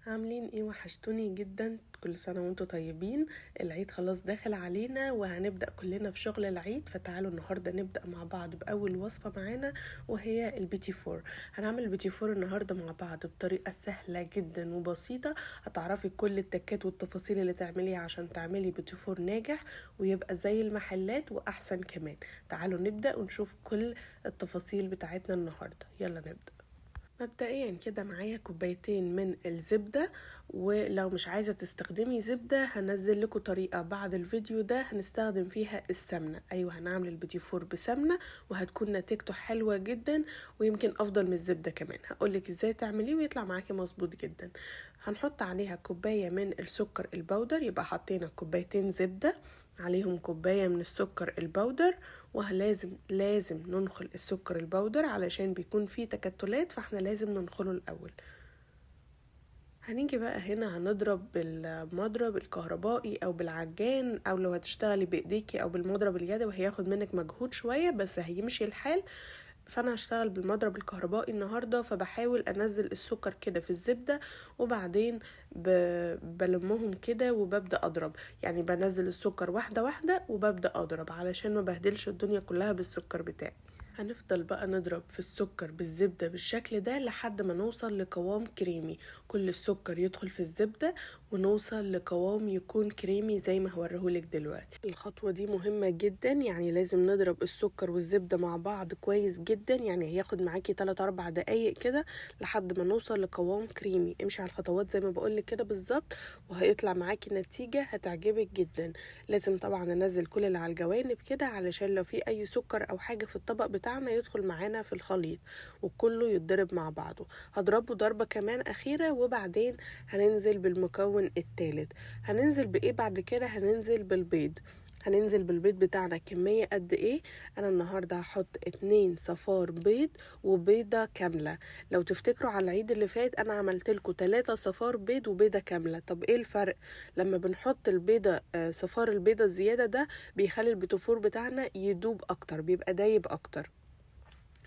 عاملين ايه؟ وحشتوني جدا. كل سنة وانتم طيبين. العيد خلاص داخل علينا وهنبدأ كلنا في شغل العيد، فتعالوا النهاردة نبدأ مع بعض بأول وصفة معانا وهي البيتي فور. هنعمل البيتي فور النهاردة مع بعض بطريقة سهلة جدا وبسيطة. هتعرفي كل التكات والتفاصيل اللي تعمليها عشان تعملي بيتي فور ناجح ويبقى زي المحلات وأحسن كمان. تعالوا نبدأ ونشوف كل التفاصيل بتاعتنا النهاردة. يلا نبدأ. مبدئيا كده معايا كوبايتين من الزبدة، ولو مش عايزة تستخدمي زبدة هنزل لكم طريقة بعد الفيديو ده هنستخدم فيها السمنة. ايوه، هنعمل البيتي فور بسمنة وهتكون نتيجته حلوة جدا ويمكن افضل من الزبدة كمان. هقولك ازاي تعمليه ويطلع معاكي مظبوط جدا. هنحط عليها كوباية من السكر البودر، يبقى حطينا كوبايتين زبدة عليهم كوباية من السكر البودر، لازم ننخل السكر البودر علشان بيكون فيه تكتلات، فاحنا لازم ننخله الاول. هنيجي بقى هنا هنضرب بالمضرب الكهربائي او بالعجان، او لو هتشتغلي بايديكي او بالمضرب اليدوي وهياخد منك مجهود شوية بس هيمشي الحال. فانا هشتغل بالمضرب الكهربائي النهاردة، فبحاول انزل السكر كده في الزبدة وبعدين بلمهم كده وببدأ اضرب. يعني بنزل السكر واحدة واحدة وببدأ اضرب علشان ما بهدلش الدنيا كلها بالسكر بتاعي. هنفضل بقى نضرب في السكر بالزبدة بالشكل ده لحد ما نوصل لقوام كريمي. كل السكر يدخل في الزبدة ونوصل لقوام يكون كريمي زي ما هوريهولك دلوقتي. الخطوة دي مهمة جدا، يعني لازم نضرب السكر والزبدة مع بعض كويس جدا، يعني هياخد معاكي 3-4 دقايق كده لحد ما نوصل لقوام كريمي. امشي على الخطوات زي ما بقولك كده بالظبط وهيطلع معاكي نتيجة هتعجبك جدا. لازم طبعا ننزل كل اللي على الجوانب كده علشان لو في اي سكر او حاجة في الطبق بتاعنا يدخل معانا في الخليط وكله يتضرب مع بعضه. هضربه ضربة كمان اخيرة وبعدين هننزل بالمكون الثالث. هننزل بايه بعد كده؟ هننزل بالبيض. هننزل بالبيض بتاعنا كمية قد ايه؟ انا النهاردة هحط 2 صفار بيض وبيضة كاملة. لو تفتكروا على العيد اللي فات انا عملت لكم 3 صفار بيض وبيضة كاملة. طب ايه الفرق؟ لما بنحط البيضة صفار البيضة الزيادة ده بيخلي البيتوفور بتاعنا يدوب اكتر، بيبقى دايب اكتر.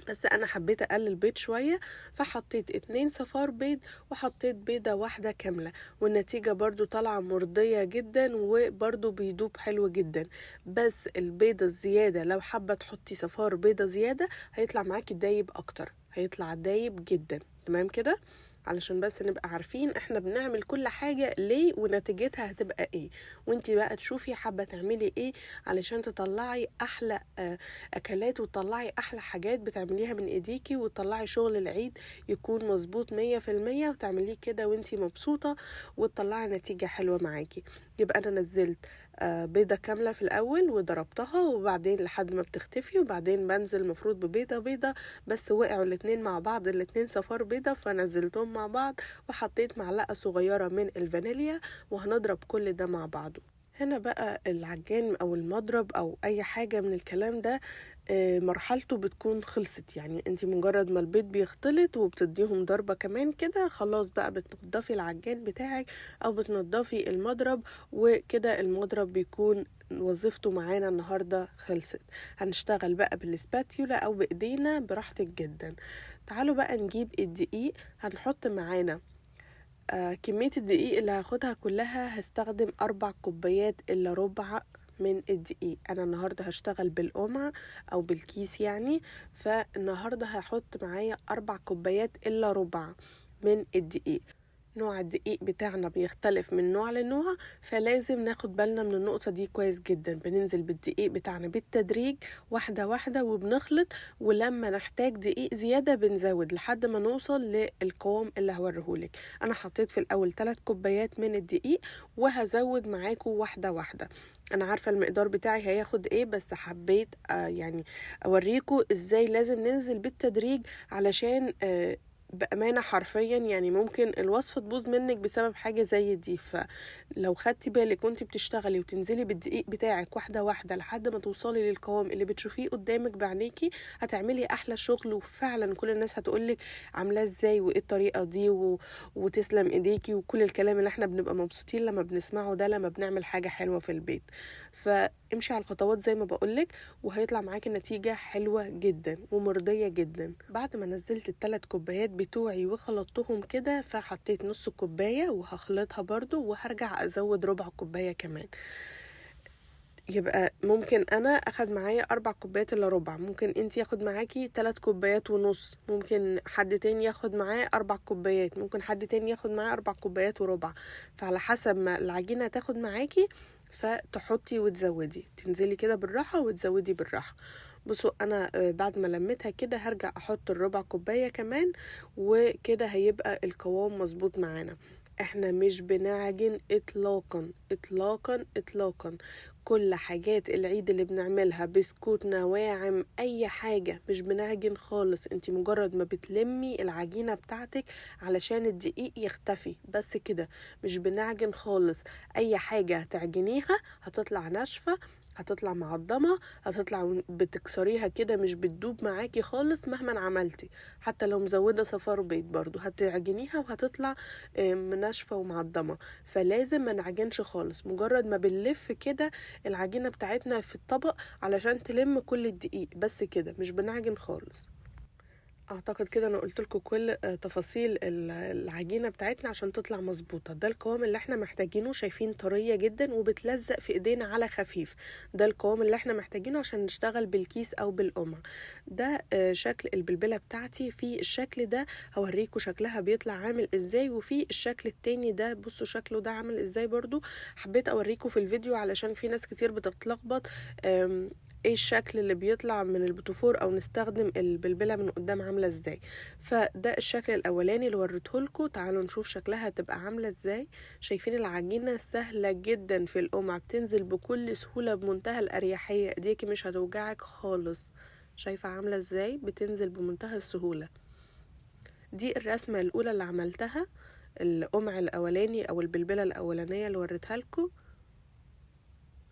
بس انا حبيت اقلل بيض شوية فحطيت 2 صفار بيض وحطيت بيضة واحدة كاملة، والنتيجة برضو طالعة مرضية جدا وبرضو بيدوب حلو جدا. بس البيضة الزيادة لو حابة تحطي صفار بيضة زيادة هيطلع معاكي دايب اكتر، هيطلع دايب جدا. تمام كده؟ علشان بس نبقى عارفين احنا بنعمل كل حاجة ليه ونتيجتها هتبقى ايه، وانتي بقى تشوفي حابة تعملي ايه علشان تطلعي احلى اكلات وتطلعي احلى حاجات بتعمليها من ايديكي وتطلعي شغل العيد يكون مظبوط 100% وتعمليه كده وانتي مبسوطة وتطلعي نتيجة حلوة معاكي. يبقى انا نزلت بيضة كاملة في الاول وضربتها وبعدين لحد ما بتختفي، وبعدين بنزل مفروض ببيضة بيضة بس وقعوا الاتنين مع بعض، الاتنين صفار بيضة فنزلتهم مع بعض وحطيت معلقة صغيرة من الفانيليا وهنضرب كل ده مع بعضه. هنا بقى العجان او المضرب او اي حاجة من الكلام ده مرحلته بتكون خلصت، يعني انت مجرد ما البيض بيختلط وبتديهم ضربة كمان كده خلاص بقى بتنضفي العجان بتاعك او بتنضفي المضرب، وكده المضرب بيكون وظيفته معانا النهاردة خلصت. هنشتغل بقى بالسباتيولا او بايدينا براحتك جدا. تعالوا بقى نجيب الدقيق. هنحط معانا كمية الدقيق اللي هاخدها كلها هستخدم 4 كوبايات الا ربع من الدقيق. انا النهاردة هشتغل بالقمع او بالكيس يعني، فالنهاردة هحط معايا 4 كوبايات الا ربع من الدقيق. نوع الدقيق بتاعنا بيختلف من نوع لنوع، فلازم ناخد بالنا من النقطة دي كويس جدا. بننزل بالدقيق بتاعنا بالتدريج واحدة واحدة وبنخلط، ولما نحتاج دقيق زيادة بنزود لحد ما نوصل للقوام اللي هوريهولك. انا حطيت في الاول 3 كوبايات من الدقيق وهزود معاكم واحدة واحدة. انا عارفة المقدار بتاعي هياخد ايه بس حبيت يعني اوريكم ازاي لازم ننزل بالتدريج علشان بأمانة حرفيا يعني ممكن الوصفة تبوظ منك بسبب حاجة زي دي. فلو خدتي بالك وانتي بتشتغلي وتنزلي بالدقيق بتاعك واحدة واحدة لحد ما توصلي للقوام اللي بتشوفيه قدامك بعينيكي هتعملي احلى شغل، وفعلا كل الناس هتقولك عاملاه ازاي وايه الطريقة دي وتسلم ايديكي وكل الكلام اللي احنا بنبقى مبسوطين لما بنسمعه ده لما بنعمل حاجة حلوة في البيت. فامشي على الخطوات زي ما بقولك وهيطلع معاكي نتيجة حلوة جدا ومرضية جدا. بعد ما نزلت ال3 كوبايات بتوعي وخلطتهم كده، فحطيت نص كوباية وهخلطها برضو وهرجع ازود ربع كوباية كمان. يبقى ممكن انا اخد معايا 4 كوبايات الا ربع، ممكن انت ياخد معاكي 3 كوبايات ونص، ممكن حد تاني ياخد معاه 4 كوبايات، ممكن حد تاني ياخد معاه 4 كوبايات وربع. فعلى حسب ما العجينة تاخد معاكي فتحطي وتزودي، تنزلي كده بالراحة وتزودي بالراحة. بصوا انا بعد ما لميتها كده هرجع احط الربع كوباية كمان، وكده هيبقى القوام مظبوط معانا. احنا مش بنعجن اطلاقا اطلاقا اطلاقا. كل حاجات العيد اللي بنعملها بسكوت، نواعم، اي حاجة مش بنعجن خالص. انتي مجرد ما بتلمي العجينة بتاعتك علشان الدقيق يختفي بس كده، مش بنعجن خالص. اي حاجة هتعجنيها هتطلع ناشفة، هتطلع معضمة، هتطلع بتكسريها كده مش بتدوب معاكي خالص مهما عملتي. حتى لو مزودة صفار بيض برضو هتعجنيها وهتطلع ناشفة ومعضمة. فلازم ما نعجنش خالص، مجرد ما بنلف كده العجينة بتاعتنا في الطبق علشان تلم كل الدقيق بس كده، مش بنعجن خالص. اعتقد كده انا قلت لكم كل تفاصيل العجينه بتاعتنا عشان تطلع مظبوطه. ده القوام اللي احنا محتاجينه، شايفين طريه جدا وبتلزق في ايدينا على خفيف. ده القوام اللي احنا محتاجينه عشان نشتغل بالكيس او بالقمع. ده شكل البلبله بتاعتي. في الشكل ده هوريكم شكلها بيطلع عامل ازاي، وفي الشكل التاني ده بصوا شكله ده عامل ازاي برضو. حبيت اوريكم في الفيديو علشان في ناس كتير بتتلخبط ايه الشكل اللي بيطلع من البوتفور او نستخدم البلبله من قدام عامله ازاي. فده الشكل الاولاني اللي وريتهولكوا. تعالوا نشوف شكلها هتبقى عامله ازاي. شايفين العجينه سهله جدا في القمع، بتنزل بكل سهوله بمنتهى الاريحيه، ايديكي مش هتوجعك خالص. شايفه عامله ازاي بتنزل بمنتهى السهوله. دي الرسمه الاولى اللي عملتها، القمع الاولاني او البلبله الاولانيه اللي وريتها لكم.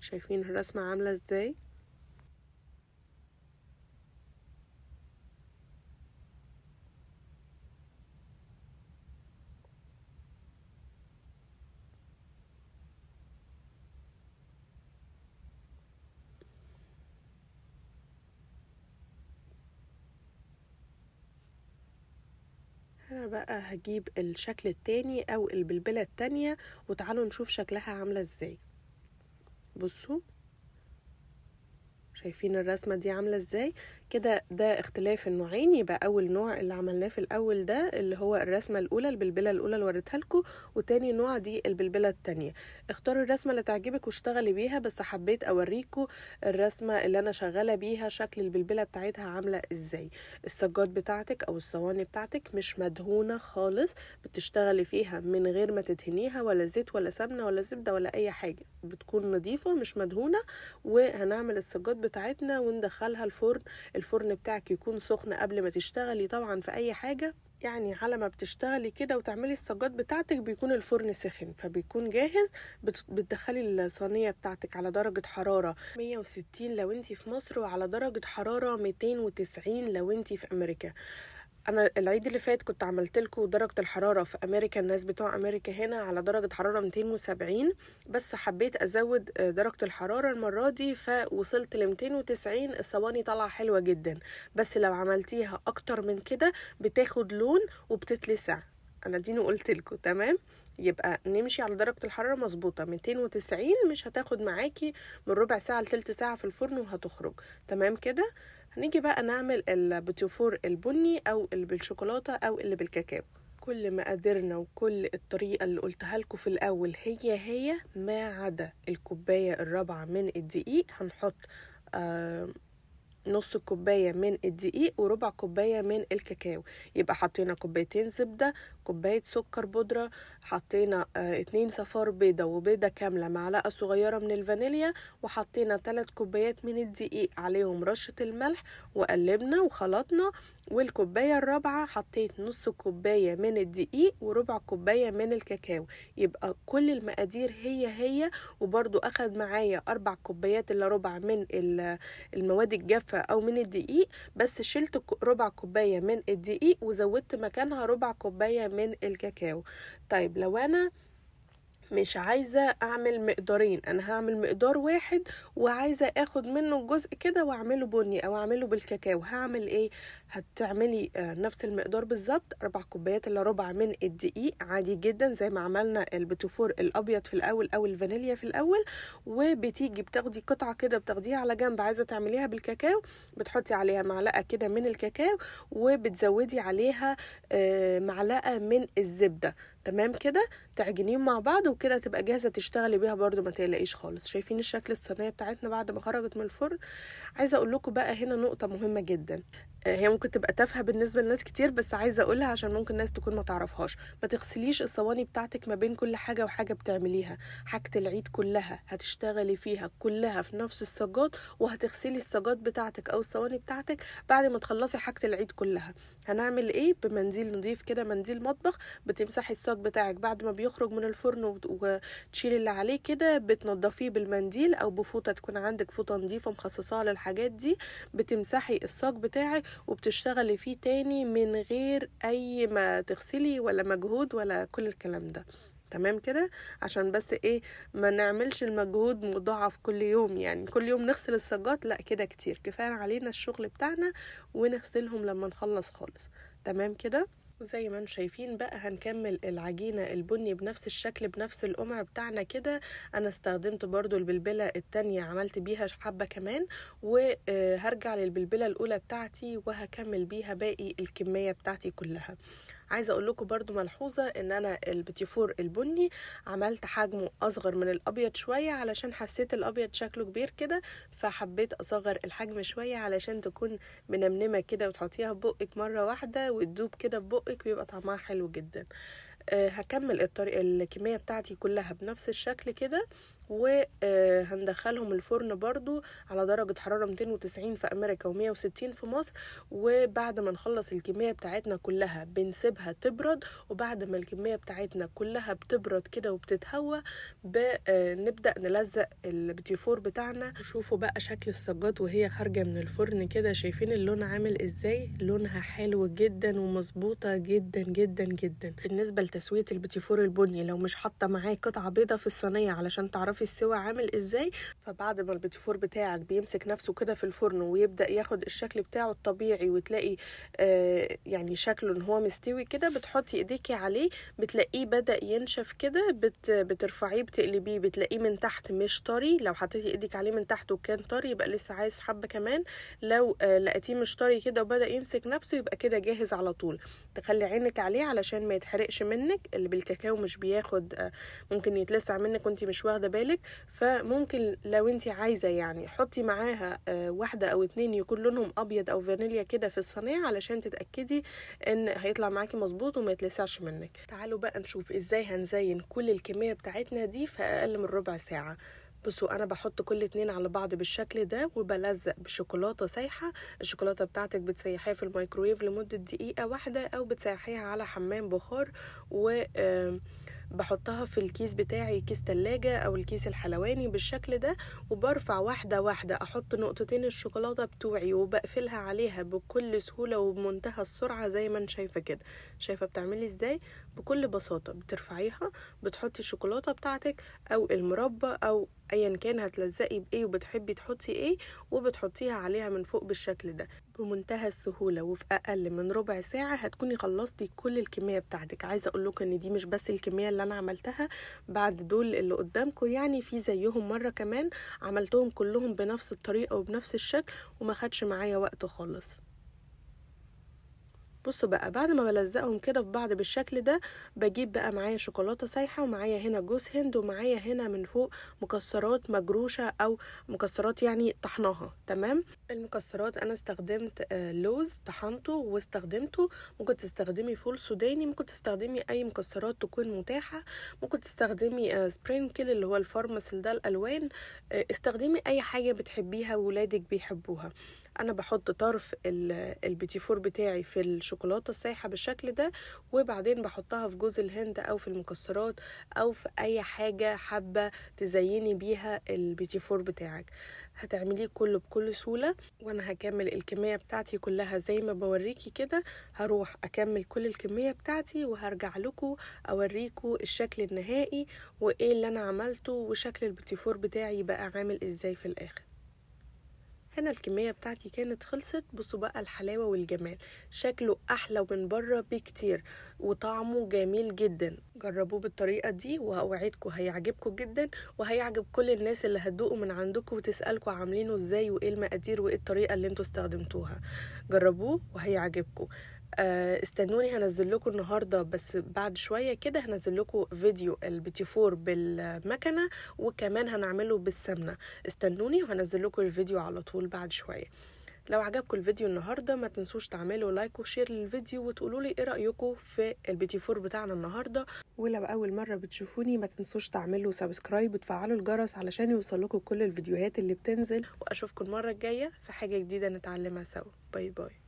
شايفين الرسمه عامله ازاي. انا بقى هجيب الشكل التاني او البلبلة التانية وتعالوا نشوف شكلها عاملة ازاي. بصوا شايفين الرسمة دي عاملة ازاي كده. ده اختلاف النوعين. يبقى اول نوع اللي عملناه في الاول ده اللي هو الرسمة الاولى، البلبلة الاولى اللي وريتها لكم، وتاني نوع دي البلبلة التانية. اختاروا الرسمة اللي تعجبك واشتغلي بيها، بس حبيت اوريكم الرسمة اللي انا شغالة بيها شكل البلبلة بتاعتها عاملة ازاي. السجاد بتاعتك او الصواني بتاعتك مش مدهونة خالص، بتشتغلي فيها من غير ما تدهنيها ولا زيت ولا سمنة ولا زبدة ولا اي حاجة، بتكون نظيفة مش مدهونة. وهنعمل السجاد بتاعتنا وندخلها الفرن. الفرن بتاعك يكون سخن قبل ما تشتغلي طبعا في اي حاجة، يعني على ما بتشتغلي كده وتعملي السجاد بتاعتك بيكون الفرن سخن فبيكون جاهز. بتدخلي الصينية بتاعتك على درجة حرارة 160 لو انتي في مصر، وعلى درجة حرارة 290 لو انتي في امريكا. انا العيد اللي فات كنت عملت لكم درجه الحراره في امريكا، الناس بتوع امريكا هنا على درجه حراره 270، بس حبيت ازود درجه الحراره المره دي فوصلت ل 290. الصواني طالعه حلوه جدا، بس لو عملتيها اكتر من كده بتاخد لون وبتتلسع. انا ديني قلت لكم تمام. يبقى نمشي على درجة الحرارة مظبوطة 290، مش هتاخد معاكي من ربع ساعة لتلت ساعة في الفرن وهتخرج تمام كده. هنيجي بقى نعمل البوتيفور البني او اللي بالشوكولاتة او اللي بالكاكاو. كل مقاديرنا وكل الطريقة اللي قلتها لكم في الاول هي ما عدا الكوباية الرابعة من الدقيق. هنحط نص كوباية من الدقيق وربع كوباية من الكاكاو. يبقى حطينا كوبايتين زبدة، كوباية سكر بودرة، حطينا 2 صفار بيضة وبيضة كاملة، معلقة صغيرة من الفانيليا، وحطينا 3 كوبايات من الدقيق عليهم رشة الملح، وقلبنا وخلطنا. والكوباية الرابعة حطيت نص كوباية من الدقيق وربع كوباية من الكاكاو. يبقى كل المقادير هي وبرضو اخد معايا 4 كوبايات الا ربع من المواد الجافة او من الدقيق، بس شلت ربع كوباية من الدقيق وزودت مكانها ربع كوباية من الكاكاو. طيب لو انا مش عايزة اعمل مقدارين، انا هعمل مقدار واحد وعايزة اخد منه جزء كده واعمله بني او اعمله بالكاكاو، هعمل ايه؟ هتعملي نفس المقدار بالظبط، 4 كوبايات الا ربع من الدقيق عادي جدا زي ما عملنا البيتيفور الابيض في الاول او الفانيليا في الاول. وبتيجي بتاخدي قطعه كده بتاخديها على جنب، عايزه تعمليها بالكاكاو بتحطي عليها معلقه كده من الكاكاو وبتزودي عليها معلقه من الزبده. تمام كده، تعجنيهم مع بعض وكده تبقى جاهزه تشتغلي بيها برده، ما تقلقيش خالص. شايفين الشكل الصينيه بتاعتنا بعد ما خرجت من الفرن؟ عايزه اقول لكم بقى هنا نقطه مهمه جدا، هي ممكن تبقى تافهه بالنسبه لناس كتير بس عايزه اقولها عشان ممكن ناس تكون ما تعرفهاش. ما تغسليش الصواني بتاعتك ما بين كل حاجه وحاجه بتعمليها. حاجه العيد كلها هتشتغلي فيها كلها في نفس الصاجات، وهتغسلي الصاجات بتاعتك او الصواني بتاعتك بعد ما تخلصي حاجه العيد كلها. هنعمل ايه؟ بمنديل نظيف كده، منديل مطبخ، بتمسحي الصاج بتاعك بعد ما بيخرج من الفرن وتشيلي اللي عليه كده، بتنضفيه بالمنديل او بفوطه، تكون عندك فوطه نظيفه مخصصه للحاجات دي. بتمسحي الصاج بتاعك وبتشتغلي فيه تاني من غير اي ما تغسلي ولا مجهود ولا كل الكلام ده. تمام كده، عشان بس ايه ما نعملش المجهود مضاعف كل يوم، يعني كل يوم نغسل الصاجات، لا كده كتير، كفايه علينا الشغل بتاعنا ونغسلهم لما نخلص خالص. تمام كده. وزي ما انتم شايفين بقى هنكمل العجينة البني بنفس الشكل بنفس القمع بتاعنا كده. انا استخدمت برضو البلبلة التانية، عملت بيها حبة كمان، وهرجع للبلبلة الاولى بتاعتي وهكمل بيها باقي الكمية بتاعتي كلها. عايزه اقول لكم برضو ملحوظه ان انا البيتيفور البني عملت حجمه اصغر من الابيض شويه علشان حسيت الابيض شكله كبير كده، فحبيت اصغر الحجم شويه علشان تكون منمنمه كده وتحطيها في بقك مره واحده وتدوب كده في بقك ويبقى طعمها حلو جدا. هكمل الكميه بتاعتي كلها بنفس الشكل كده، وهندخلهم الفرن برضو على درجة حرارة 290 في أمريكا و160 في مصر. وبعد ما نخلص الكمية بتاعتنا كلها بنسيبها تبرد، وبعد ما الكمية بتاعتنا كلها بتبرد كده وبتتهوى نبدأ نلزق البيتيفور بتاعنا. شوفوا بقى شكل الصاجات وهي خارجة من الفرن كده، شايفين اللون عامل ازاي؟ لونها حلو جدا ومظبوطة جدا جدا جدا. بالنسبة لتسوية البيتيفور البني، لو مش حاطة معاه قطعة بيضة في الصينية علشان تعرفي السوا عامل ازاي، فبعد ما البيتيفور بتاعك بيمسك نفسه كده في الفرن ويبدأ ياخد الشكل بتاعه الطبيعي وتلاقي يعني شكله ان هو مستوي كده، بتحطي ايديكي عليه بتلاقيه بدأ ينشف كده، بترفعيه بتقلبيه بتلاقيه من تحت مش طري. لو حطيتي ايدك عليه من تحت وكان طري يبقى لسه عايز حبة كمان. لو لقيتيه مش طري كده وبدأ يمسك نفسه يبقى كده جاهز على طول. تخلي عينك عليه علشان ما يتحرقش منك، اللي بالكاكاو مش بياخد ممكن يتلسع منك وانت مش واخده بالك. فممكن لو انت عايزه يعني حطي معاها واحده او اتنين يكون لونهم ابيض او فانيليا كده في الصينيه علشان تتاكدي ان هيطلع معاكي مظبوط وما يتلسعش منك. تعالوا بقى نشوف ازاي هنزين كل الكميه بتاعتنا دي في اقل من ربع ساعه. بصوا انا بحط كل اتنين على بعض بالشكل ده وبلزق بشوكولاته سايحه. الشوكولاته بتاعتك بتسيحيها في الميكرويف لمده دقيقه واحده او بتسيحيها على حمام بخار، و بحطها في الكيس بتاعي، كيس تلاجة او الكيس الحلواني بالشكل ده، وبرفع واحدة واحدة احط نقطتين الشوكولاتة بتوعي وبقفلها عليها بكل سهولة وبمنتهى السرعة زي ما انت شايفة كده. شايفة بتعملي ازاي؟ بكل بساطة بترفعيها، بتحطي الشوكولاتة بتاعتك او المربى او ايا كان هتلزقي بايه وبتحبي تحطي ايه، وبتحطيها عليها من فوق بالشكل ده بمنتهى السهولة. وفي اقل من ربع ساعة هتكوني خلصتي كل الكمية بتاعتك. عايزة اقول لكم ان دي مش بس الكمية اللي انا عملتها، بعد دول اللي قدامكم يعني في زيهم مرة كمان عملتهم كلهم بنفس الطريقة وبنفس الشكل وما خدش معايا وقت خالص. بصوا بقى بعد ما بلزقهم كده في بعض بالشكل ده، بجيب بقى معايا شوكولاته سايحه ومعايا هنا جوز هند ومعايا هنا من فوق مكسرات مجروشه او مكسرات يعني طحناها. تمام. المكسرات انا استخدمت لوز طحنته واستخدمته. ممكن تستخدمي فول سوداني، ممكن تستخدمي اي مكسرات تكون متاحه، ممكن تستخدمي سبرينكل اللي هو الفارماسيل ده الالوان. استخدمي اي حاجه بتحبيها وولادك بيحبوها. انا بحط طرف البيتيفور بتاعي في الشوكولاته السايحه بالشكل ده، وبعدين بحطها في جوز الهند او في المكسرات او في اي حاجه حابه تزيني بيها البيتيفور بتاعك. هتعمليه كله بكل سهوله. وانا هكمل الكميه بتاعتي كلها زي ما بوريكي كده. هروح اكمل كل الكميه بتاعتي وهرجع لكم اوريكم الشكل النهائي وايه اللي انا عملته وشكل البيتيفور بتاعي بقى عامل ازاي في الاخر. هنا الكمية بتاعتي كانت خلصت. بصوا بقى الحلاوة والجمال، شكله احلى من بره بكتير وطعمه جميل جدا. جربوه بالطريقة دي واوعدكم هيعجبكم جدا، وهيعجب كل الناس اللي هتدوقوا من عندكم وتسألكم عاملينه ازاي وايه المقادير وايه الطريقة اللي انتوا استخدمتوها. جربوه وهيعجبكم. استنوني هنزل لكم النهارده، بس بعد شويه كده هنزل لكم فيديو البيتي فور بالمكنه، وكمان هنعمله بالسمنه. استنوني وهنزل لكم الفيديو على طول بعد شويه. لو عجبكم الفيديو النهارده ما تنسوش تعملوا لايك وشير للفيديو، وتقولوا لي ايه رايكم في البيتي فور بتاعنا النهارده. ولو اول مره بتشوفوني ما تنسوش تعملوا سبسكرايب وتفعلوا الجرس علشان يوصلكم كل الفيديوهات اللي بتنزل. واشوفكم المره الجايه في حاجه جديده نتعلمها سوا. باي باي.